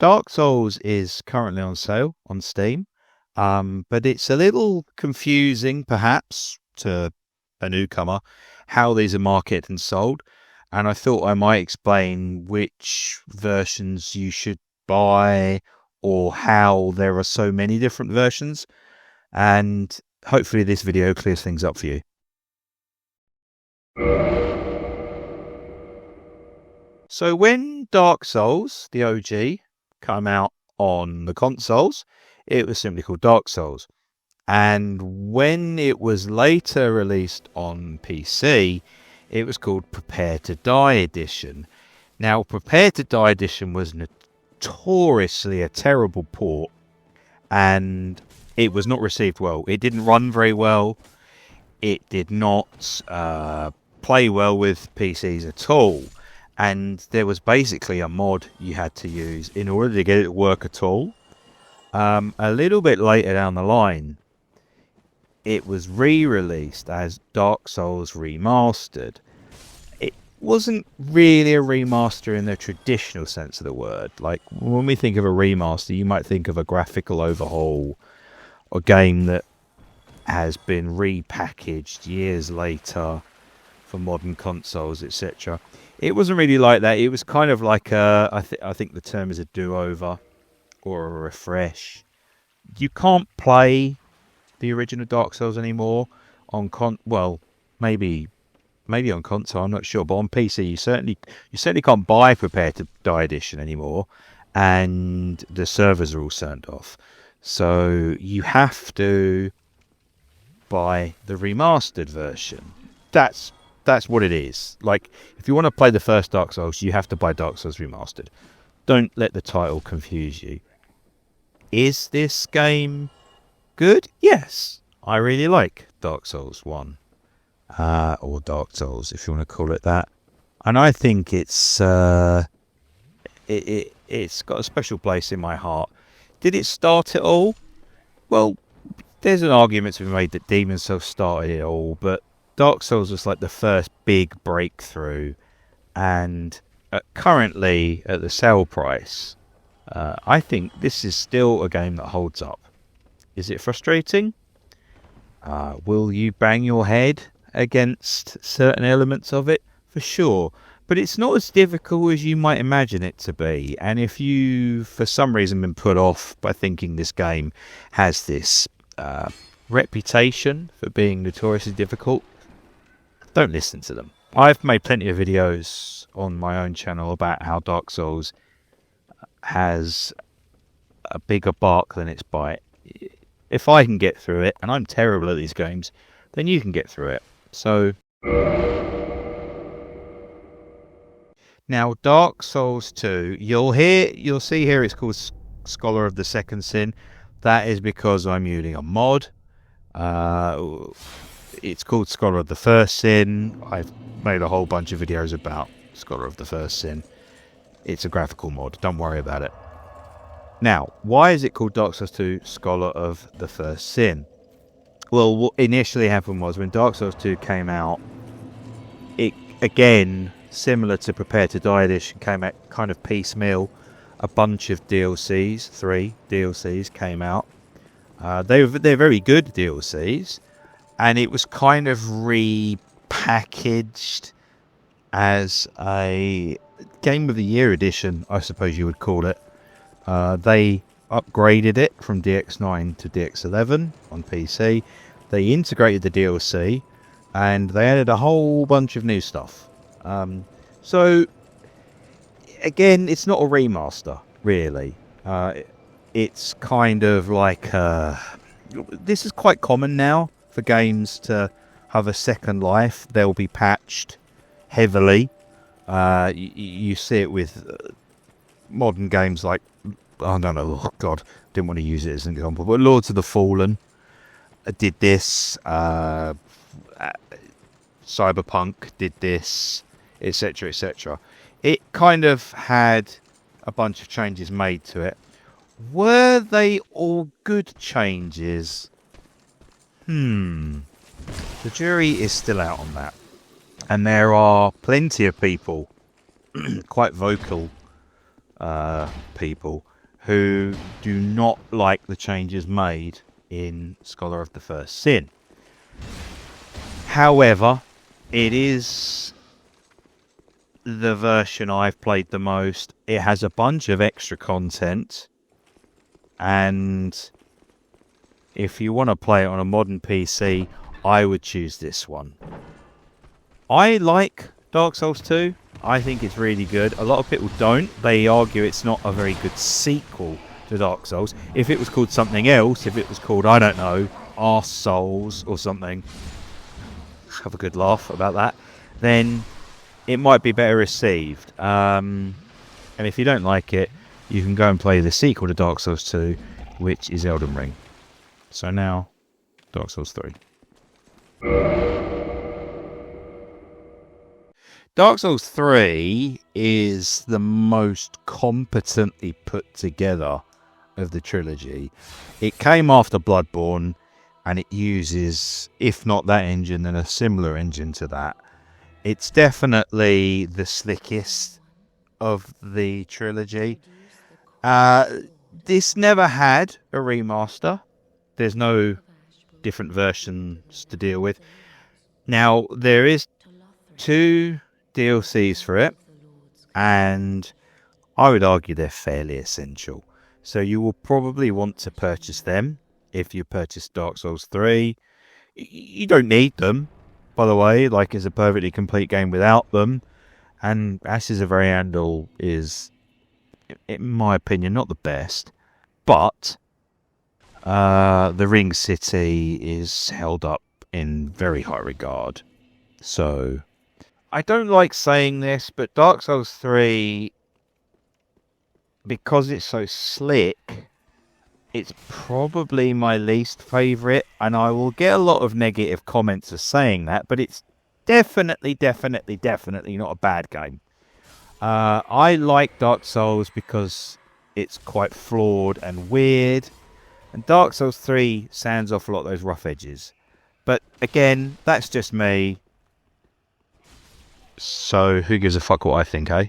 Dark Souls is currently on sale on Steam, but it's a little confusing, perhaps, to a newcomer, how these are marketed and sold. And I thought I might explain which versions you should buy or how there are so many different versions. And hopefully this video clears things up for you. So when Dark Souls, the OG, came out on the consoles, it was simply called Dark Souls. And when it was later released on PC, it was called Prepare to Die Edition. Now, Prepare to Die Edition was notoriously a terrible port, and it was not received well. It didn't run very well. It did not play well with PCs at all. And there was basically a mod you had to use in order to get it to work at all. A little bit later down the line, it was re-released as Dark Souls Remastered. It wasn't really a remaster in the traditional sense of the word. Like, when we think of a remaster, you might think of a graphical overhaul, a game that has been repackaged years later for modern consoles, etc. It wasn't really like that. It was kind of like I think the term is a do-over or a refresh. You can't play the original Dark Souls anymore on maybe on console, I'm not sure, but on PC you certainly can't buy Prepare to Die Edition anymore, and the servers are all turned off. So you have to buy the remastered version. That's what it is. Like, if you want to play the first Dark Souls, you have to buy Dark Souls Remastered. Don't let the title confuse you. Is this game good? Yes. I really like Dark Souls 1. Or Dark Souls, if you want to call it that. And I think it's got a special place in my heart. Did it start it all? Well, there's an argument to be made that Demon's Souls started it all, but Dark Souls was like the first big breakthrough, and currently at the sale price, I think this is still a game that holds up. Is it frustrating? Will you bang your head against certain elements of it? For sure. But it's not as difficult as you might imagine it to be. And if you, for some reason, been put off by thinking this game has this reputation for being notoriously difficult, don't listen to them. I've made plenty of videos on my own channel about how Dark Souls has a bigger bark than its bite. If I can get through it, and I'm terrible at these games, then you can get through it. So now, Dark Souls 2, you'll see here it's called Scholar of the Second Sin. That is because I'm using a mod. It's called Scholar of the First Sin. I've made a whole bunch of videos about Scholar of the First Sin. It's a graphical mod. Don't worry about it. Now, why is it called Dark Souls 2 Scholar of the First Sin? Well, what initially happened was when Dark Souls 2 came out, it, again, similar to Prepare to Die Edition, came out kind of piecemeal. A bunch of DLCs, 3 DLCs came out. They're very good DLCs. And it was kind of repackaged as a Game of the Year edition, I suppose you would call it. They upgraded it from DX9 to DX11 on PC. They integrated the DLC, and they added a whole bunch of new stuff. So, again, it's not a remaster, really. It's kind of like... this is quite common now for games to have a second life. They'll be patched heavily. You see it with modern games like, I don't know, oh God, didn't want to use it as an example, but Lords of the Fallen did this, Cyberpunk did this, etc, etc. It kind of had a bunch of changes made to it. Were they all good changes? The jury is still out on that. And there are plenty of people, quite vocal people, who do not like the changes made in Scholar of the First Sin. However, it is the version I've played the most. It has a bunch of extra content, and if you want to play it on a modern PC, I would choose this one. I like Dark Souls 2. I think it's really good. A lot of people don't. They argue it's not a very good sequel to Dark Souls. If it was called something else, if it was called, I don't know, Arse Souls or something, have a good laugh about that, then it might be better received. And if you don't like it, you can go and play the sequel to Dark Souls 2, which is Elden Ring. So now, Dark Souls 3. Dark Souls 3 is the most competently put together of the trilogy. It came after Bloodborne, and it uses, if not that engine, then a similar engine to that. It's definitely the slickest of the trilogy. This never had a remaster. There's no different versions to deal with. Now, there is 2 DLCs for it, and I would argue they're fairly essential. So you will probably want to purchase them if you purchase Dark Souls 3. You don't need them, by the way. Like, it's a perfectly complete game without them. And Ashes of Ariandel is, in my opinion, not the best. But the Ring City is held up in very high regard. So I don't like saying this, but Dark Souls 3, because it's so slick, it's probably my least favourite, and I will get a lot of negative comments for saying that, but it's definitely not a bad game. I like Dark Souls because it's quite flawed and weird, and Dark Souls 3 sands off a lot of those rough edges. But again, that's just me. So who gives a fuck what I think, eh?